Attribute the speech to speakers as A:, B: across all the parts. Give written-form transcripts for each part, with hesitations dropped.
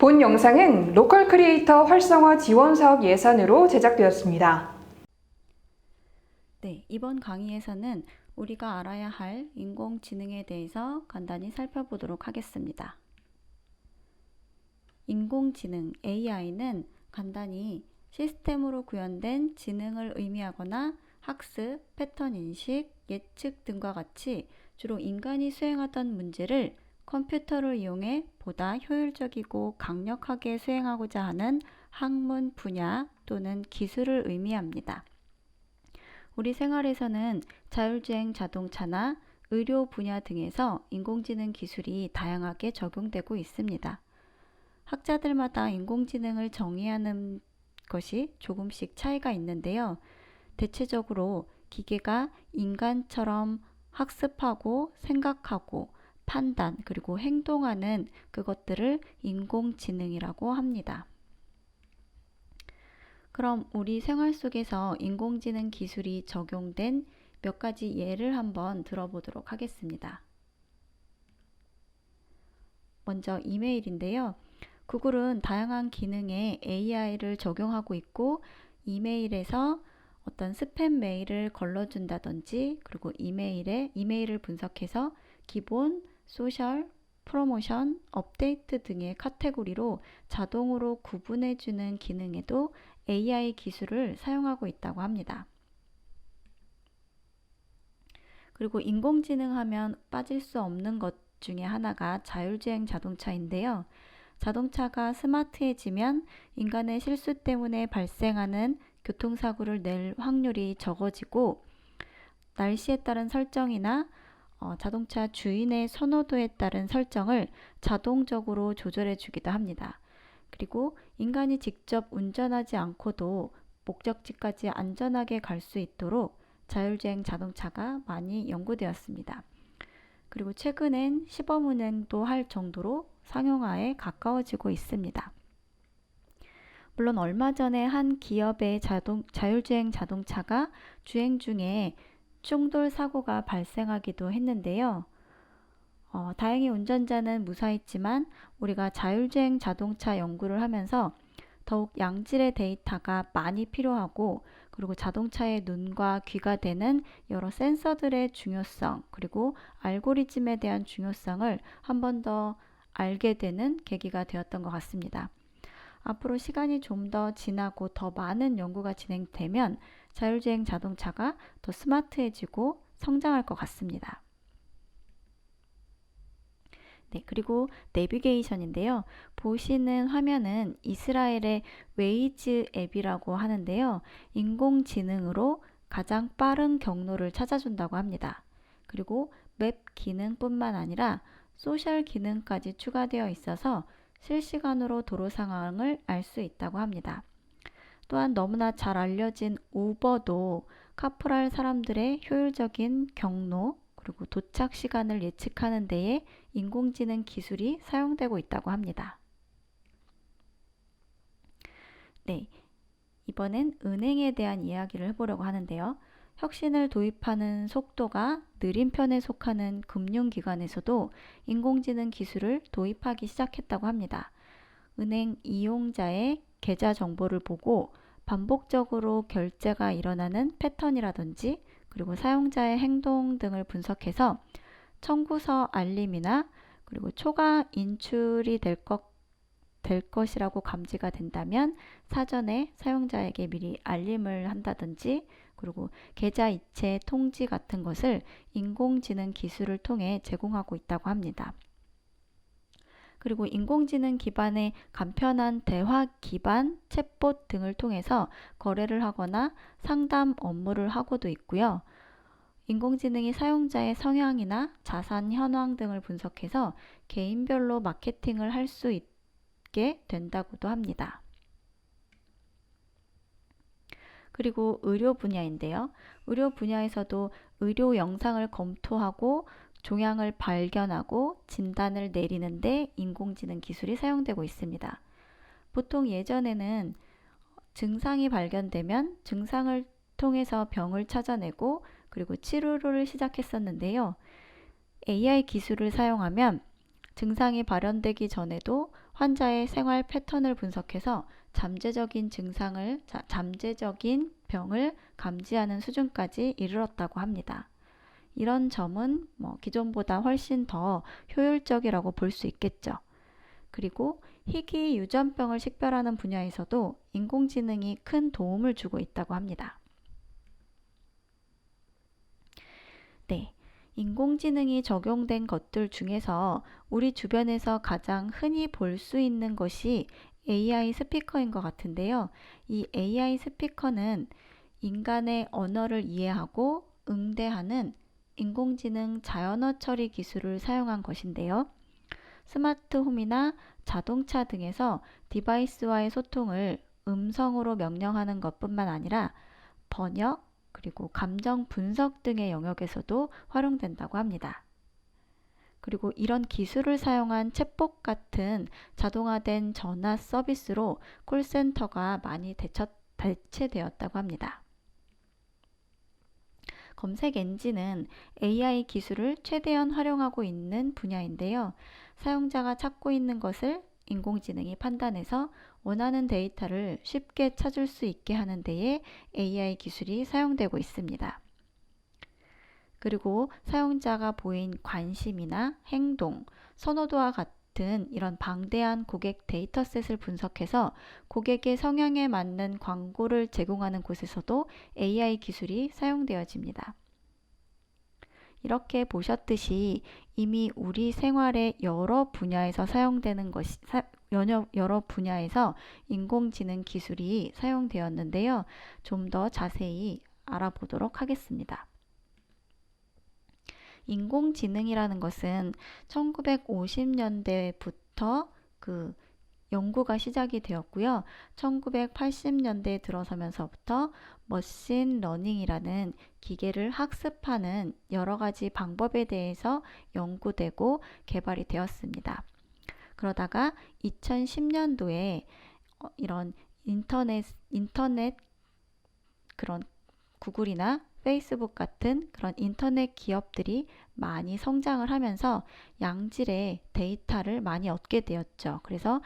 A: 본 영상은 로컬 크리에이터 활성화 지원 사업 예산으로 제작되었습니다.
B: 네, 이번 강의에서는 우리가 알아야 할 인공지능에 대해서 간단히 살펴보도록 하겠습니다. 인공지능 AI는 간단히 시스템으로 구현된 지능을 의미하거나 학습, 패턴 인식, 예측 등과 같이 주로 인간이 수행하던 문제를 컴퓨터를 이용해 보다 효율적이고 강력하게 수행하고자 하는 학문 분야 또는 기술을 의미합니다. 우리 생활에서는 자율주행 자동차나 의료 분야 등에서 인공지능 기술이 다양하게 적용되고 있습니다. 학자들마다 인공지능을 정의하는 것이 조금씩 차이가 있는데요. 대체적으로 기계가 인간처럼 학습하고 생각하고 판단 그리고 행동하는 그것들을 인공지능이라고 합니다. 그럼 우리 생활 속에서 인공지능 기술이 적용된 몇 가지 예를 한번 들어보도록 하겠습니다. 먼저 이메일인데요. 구글은 다양한 기능에 AI를 적용하고 있고 이메일에서 어떤 스팸 메일을 걸러준다든지 그리고 이메일을 분석해서 기본, 소셜, 프로모션, 업데이트 등의 카테고리로 자동으로 구분해주는 기능에도 AI 기술을 사용하고 있다고 합니다. 그리고 인공지능 하면 빠질 수 없는 것 중에 하나가 자율주행 자동차인데요. 자동차가 스마트해지면 인간의 실수 때문에 발생하는 교통사고를 낼 확률이 적어지고 날씨에 따른 설정이나 자동차 주인의 선호도에 따른 설정을 자동적으로 조절해 주기도 합니다. 그리고 인간이 직접 운전하지 않고도 목적지까지 안전하게 갈 수 있도록 자율주행 자동차가 많이 연구되었습니다. 그리고 최근엔 시범운행도 할 정도로 상용화에 가까워지고 있습니다. 물론 얼마 전에 한 기업의 자율주행 자동차가 주행 중에 충돌 사고가 발생하기도 했는데요. 다행히 운전자는 무사했지만 우리가 자율주행 자동차 연구를 하면서 더욱 양질의 데이터가 많이 필요하고 그리고 자동차의 눈과 귀가 되는 여러 센서들의 중요성 그리고 알고리즘에 대한 중요성을 한 번 더 알게 되는 계기가 되었던 것 같습니다. 앞으로 시간이 좀 더 지나고 더 많은 연구가 진행되면 자율주행 자동차가 더 스마트해지고 성장할 것 같습니다. 네, 그리고 내비게이션인데요. 보시는 화면은 이스라엘의 웨이즈 앱이라고 하는데요. 인공지능으로 가장 빠른 경로를 찾아준다고 합니다. 그리고 맵 기능뿐만 아니라 소셜 기능까지 추가되어 있어서 실시간으로 도로 상황을 알 수 있다고 합니다. 또한 너무나 잘 알려진 우버도 카풀할 사람들의 효율적인 경로 그리고 도착 시간을 예측하는 데에 인공지능 기술이 사용되고 있다고 합니다. 네, 이번엔 은행에 대한 이야기를 해보려고 하는데요. 혁신을 도입하는 속도가 느린 편에 속하는 금융기관에서도 인공지능 기술을 도입하기 시작했다고 합니다. 은행 이용자의 계좌 정보를 보고 반복적으로 결제가 일어나는 패턴이라든지 그리고 사용자의 행동 등을 분석해서 청구서 알림이나 그리고 초과 인출이 될 것이라고 감지가 된다면 사전에 사용자에게 미리 알림을 한다든지 그리고 계좌 이체 통지 같은 것을 인공지능 기술을 통해 제공하고 있다고 합니다. 그리고 인공지능 기반의 간편한 대화 기반 챗봇 등을 통해서 거래를 하거나 상담 업무를 하고도 있고요. 인공지능이 사용자의 성향이나 자산 현황 등을 분석해서 개인별로 마케팅을 할 수 있게 된다고도 합니다. 그리고 의료 분야인데요. 의료 분야에서도 의료 영상을 검토하고 종양을 발견하고 진단을 내리는데 인공지능 기술이 사용되고 있습니다. 보통 예전에는 증상이 발견되면 증상을 통해서 병을 찾아내고 그리고 치료를 시작했었는데요. AI 기술을 사용하면 증상이 발현되기 전에도 환자의 생활 패턴을 분석해서 잠재적인 병을 감지하는 수준까지 이르렀다고 합니다. 이런 점은 기존보다 훨씬 더 효율적이라고 볼 수 있겠죠. 그리고 희귀 유전병을 식별하는 분야에서도 인공지능이 큰 도움을 주고 있다고 합니다. 네, 인공지능이 적용된 것들 중에서 우리 주변에서 가장 흔히 볼 수 있는 것이 AI 스피커인 것 같은데요. 이 AI 스피커는 인간의 언어를 이해하고 응대하는 인공지능 자연어 처리 기술을 사용한 것인데요. 스마트홈이나 자동차 등에서 디바이스와의 소통을 음성으로 명령하는 것뿐만 아니라 번역, 그리고 감정 분석 등의 영역에서도 활용된다고 합니다. 그리고 이런 기술을 사용한 챗봇 같은 자동화된 전화 서비스로 콜센터가 많이 대체되었다고 합니다. 검색 엔진은 AI 기술을 최대한 활용하고 있는 분야인데요. 사용자가 찾고 있는 것을 인공지능이 판단해서 원하는 데이터를 쉽게 찾을 수 있게 하는 데에 AI 기술이 사용되고 있습니다. 그리고 사용자가 보인 관심이나 행동, 선호도와 같은 이런 방대한 고객 데이터셋을 분석해서 고객의 성향에 맞는 광고를 제공하는 곳에서도 AI 기술이 사용되어집니다. 이렇게 보셨듯이 이미 우리 생활의 여러 분야에서 여러 분야에서 인공지능 기술이 사용되었는데요. 좀 더 자세히 알아보도록 하겠습니다. 인공지능이라는 것은 1950년대부터 연구가 시작이 되었고요. 1980년대에 들어서면서부터 머신 러닝이라는 기계를 학습하는 여러 가지 방법에 대해서 연구되고 개발이 되었습니다. 그러다가 2010년도에 이런 인터넷 그런 구글이나 페이스북 같은 그런 인터넷 기업들이 많이 성장을 하면서 양질의 데이터를 많이 얻게 되었죠. 그래서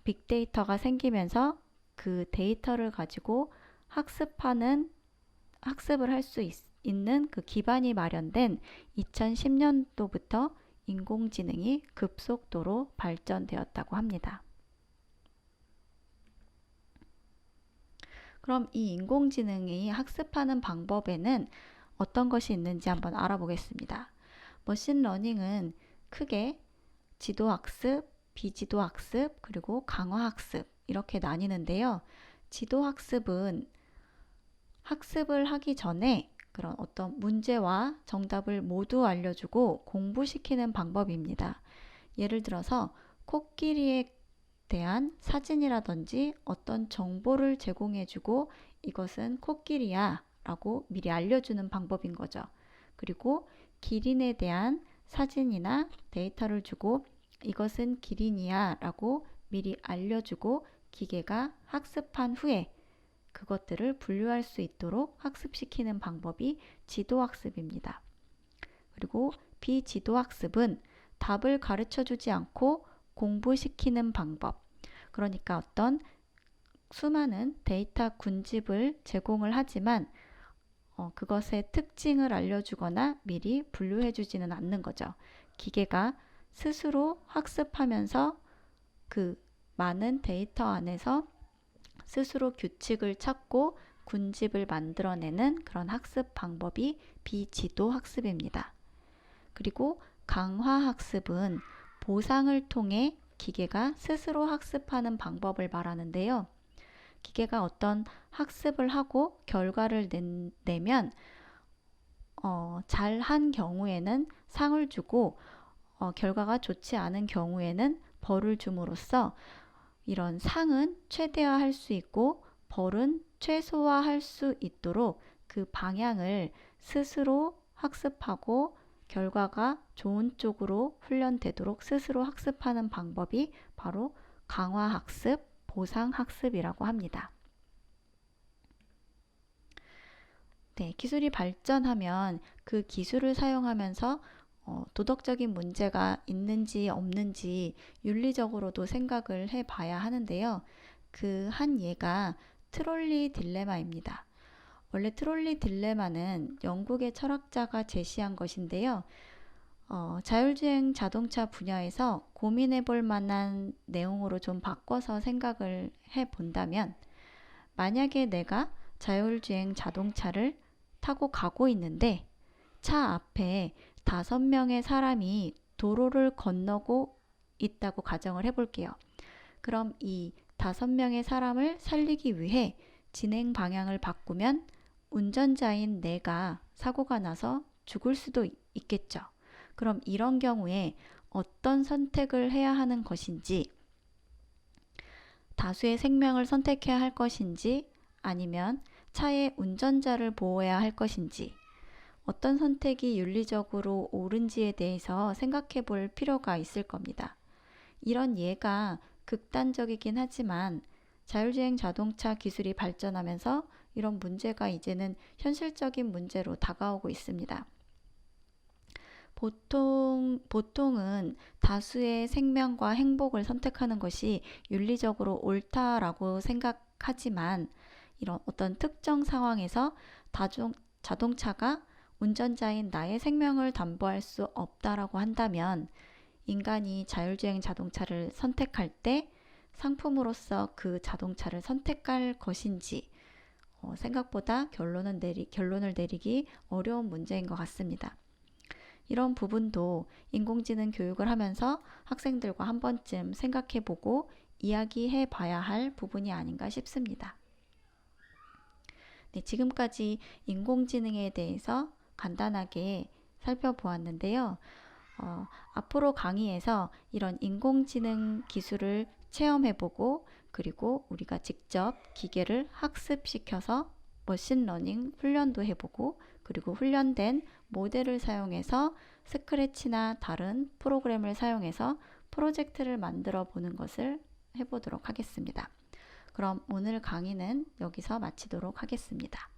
B: 빅데이터가 생기면서 그 데이터를 가지고 학습을 할 수 있는 그 기반이 마련된 2010년도부터 인공지능이 급속도로 발전되었다고 합니다. 그럼 이 인공지능이 학습하는 방법에는 어떤 것이 있는지 한번 알아보겠습니다. 머신러닝은 크게 지도학습, 비지도학습, 그리고 강화학습 이렇게 나뉘는데요. 지도학습은 학습을 하기 전에 그런 어떤 문제와 정답을 모두 알려주고 공부시키는 방법입니다. 예를 들어서 코끼리에 대한 사진이라든지 어떤 정보를 제공해주고 이것은 코끼리야 라고 미리 알려주는 방법인 거죠. 그리고 기린에 대한 사진이나 데이터를 주고 이것은 기린이야 라고 미리 알려주고 기계가 학습한 후에 그것들을 분류할 수 있도록 학습시키는 방법이 지도학습입니다. 그리고 비지도학습은 답을 가르쳐주지 않고 공부시키는 방법. 그러니까 어떤 수많은 데이터 군집을 제공을 하지만 그것의 특징을 알려주거나 미리 분류해주지는 않는 거죠. 기계가 스스로 학습하면서 그 많은 데이터 안에서 스스로 규칙을 찾고 군집을 만들어내는 그런 학습 방법이 비지도 학습입니다. 그리고 강화 학습은 보상을 통해 기계가 스스로 학습하는 방법을 말하는데요. 기계가 어떤 학습을 하고 결과를 내면 잘한 경우에는 상을 주고 결과가 좋지 않은 경우에는 벌을 줌으로써 이런 상은 최대화할 수 있고 벌은 최소화할 수 있도록 그 방향을 스스로 학습하고 결과가 좋은 쪽으로 훈련되도록 스스로 학습하는 방법이 바로 강화학습, 보상학습이라고 합니다. 네, 기술이 발전하면 그 기술을 사용하면서 도덕적인 문제가 있는지 없는지 윤리적으로도 생각을 해봐야 하는데요. 그 한 예가 트롤리 딜레마입니다. 원래 트롤리 딜레마는 영국의 철학자가 제시한 것인데요. 자율주행 자동차 분야에서 고민해 볼 만한 내용으로 좀 바꿔서 생각을 해 본다면, 만약에 내가 자율주행 자동차를 타고 가고 있는데 차 앞에 5명의 사람이 도로를 건너고 있다고 가정을 해볼게요. 그럼 이 5명의 사람을 살리기 위해 진행 방향을 바꾸면 운전자인 내가 사고가 나서 죽을 수도 있겠죠. 그럼 이런 경우에 어떤 선택을 해야 하는 것인지, 다수의 생명을 선택해야 할 것인지, 아니면 차의 운전자를 보호해야 할 것인지, 어떤 선택이 윤리적으로 옳은지에 대해서 생각해 볼 필요가 있을 겁니다. 이런 예가 극단적이긴 하지만 자율주행 자동차 기술이 발전하면서 이런 문제가 이제는 현실적인 문제로 다가오고 있습니다. 보통은 다수의 생명과 행복을 선택하는 것이 윤리적으로 옳다라고 생각하지만, 이런 어떤 특정 상황에서 자동차가 운전자인 나의 생명을 담보할 수 없다라고 한다면, 인간이 자율주행 자동차를 선택할 때 상품으로서 그 자동차를 선택할 것인지 생각보다 결론을 내리기 어려운 문제인 것 같습니다. 이런 부분도 인공지능 교육을 하면서 학생들과 한 번쯤 생각해보고 이야기해 봐야 할 부분이 아닌가 싶습니다. 네, 지금까지 인공지능에 대해서 간단하게 살펴보았는데요. 앞으로 강의에서 이런 인공지능 기술을 체험해보고, 그리고 우리가 직접 기계를 학습시켜서 머신러닝 훈련도 해보고, 그리고 훈련된 모델을 사용해서 스크래치나 다른 프로그램을 사용해서 프로젝트를 만들어 보는 것을 해보도록 하겠습니다. 그럼 오늘 강의는 여기서 마치도록 하겠습니다.